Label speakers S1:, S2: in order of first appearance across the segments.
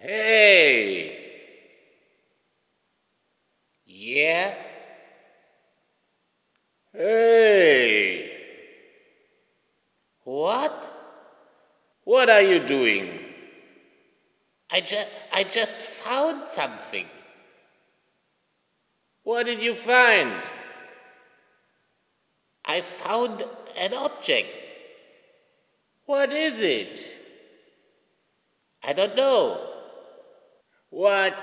S1: Hey! Yeah? Hey! What? What are you doing? I just found something. What did you find? I found an object. What is it? I don't know. What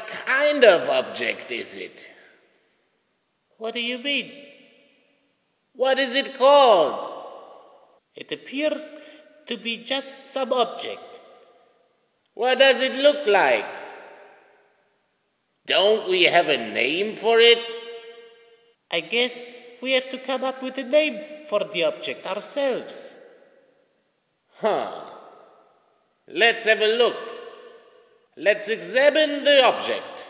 S1: kind of object is it? What do you mean? What is it called? It appears to be just some object. What does it look like? Don't we have a name for it? I guess we have to come up with a name for the object ourselves. Let's have a look. Let's examine the object.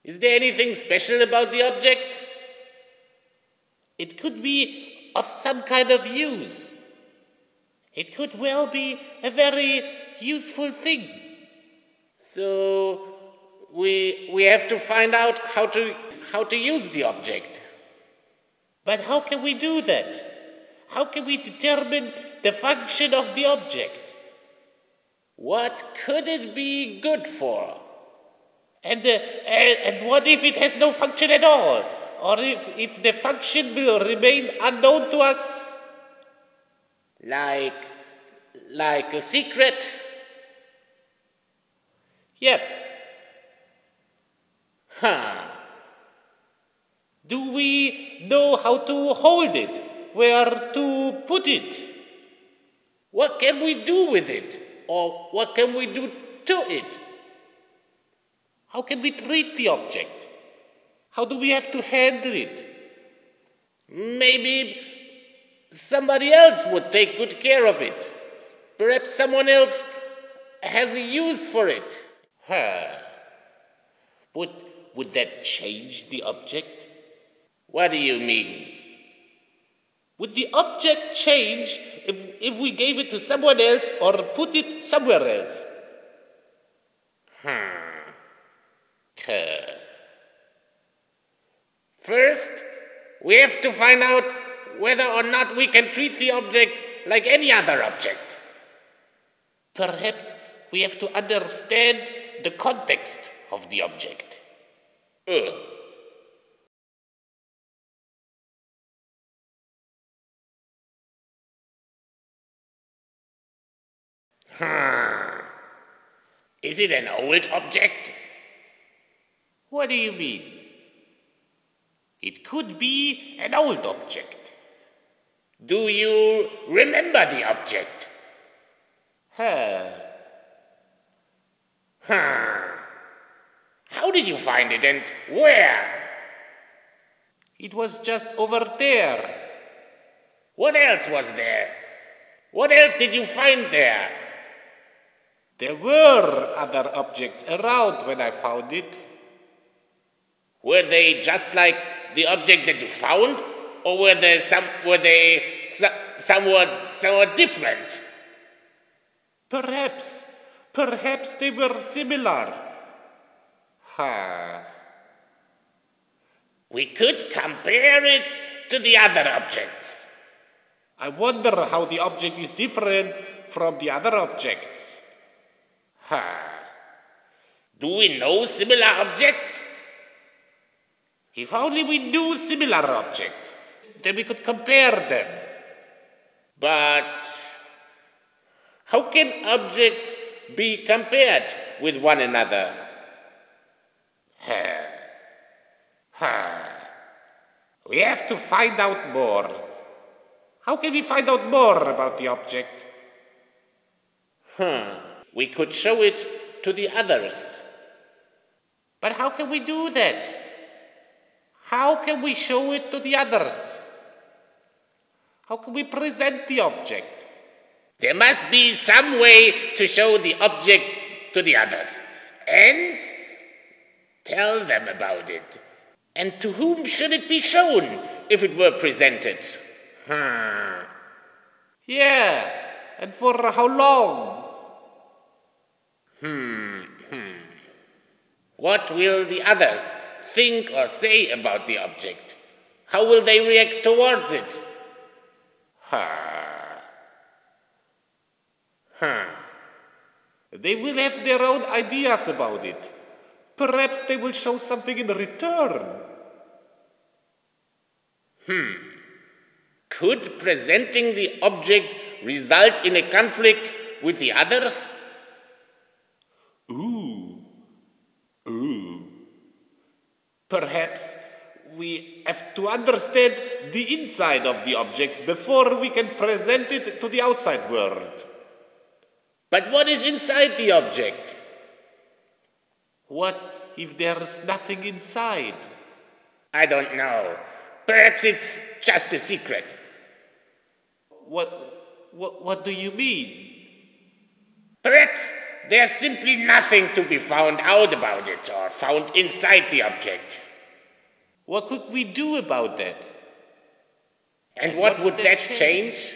S1: Is there anything special about the object? It could be of some kind of use. It could well be a very useful thing. So we have to find out how to use the object. But how can we do that? How can we determine the function of the object? What could it be good for? And what if it has no function at all? Or if the function will remain unknown to us? Like a secret? Yep. Do we know how to hold it? Where to put it? What can we do with it? Or what can we do to it? How can we treat the object? How do we have to handle it? Maybe somebody else would take good care of it. Perhaps someone else has a use for it. Would that change the object? What do you mean? Would the object change if we gave it to someone else or put it somewhere else? First, we have to find out whether or not we can treat the object like any other object. Perhaps we have to understand the context of the object. Is it an old object? What do you mean? It could be an old object. Do you remember the object? How did you find it and where? It was just over there. What else was there? What else did you find there? There were other objects around when I found it. Were they just like the object that you found, or were they somewhat different? Perhaps they were similar. We could compare it to the other objects. I wonder how the object is different from the other objects. Do we know similar objects? If only we knew similar objects, then we could compare them. But how can objects be compared with one another? We have to find out more. How can we find out more about the object? We could show it to the others. But how can we do that? How can we show it to the others? How can we present the object? There must be some way to show the object to the others and tell them about it. And to whom should it be shown if it were presented? Yeah, And for how long? What will the others think or say about the object? How will they react towards it? They will have their own ideas about it. Perhaps they will show something in return. Could presenting the object result in a conflict with the others? Perhaps we have to understand the inside of the object before we can present it to the outside world. But what is inside the object? What if there's nothing inside? I don't know. Perhaps it's just a secret. What do you mean? Perhaps there's simply nothing to be found out about it or found inside the object. What could we do about that? And what would that change?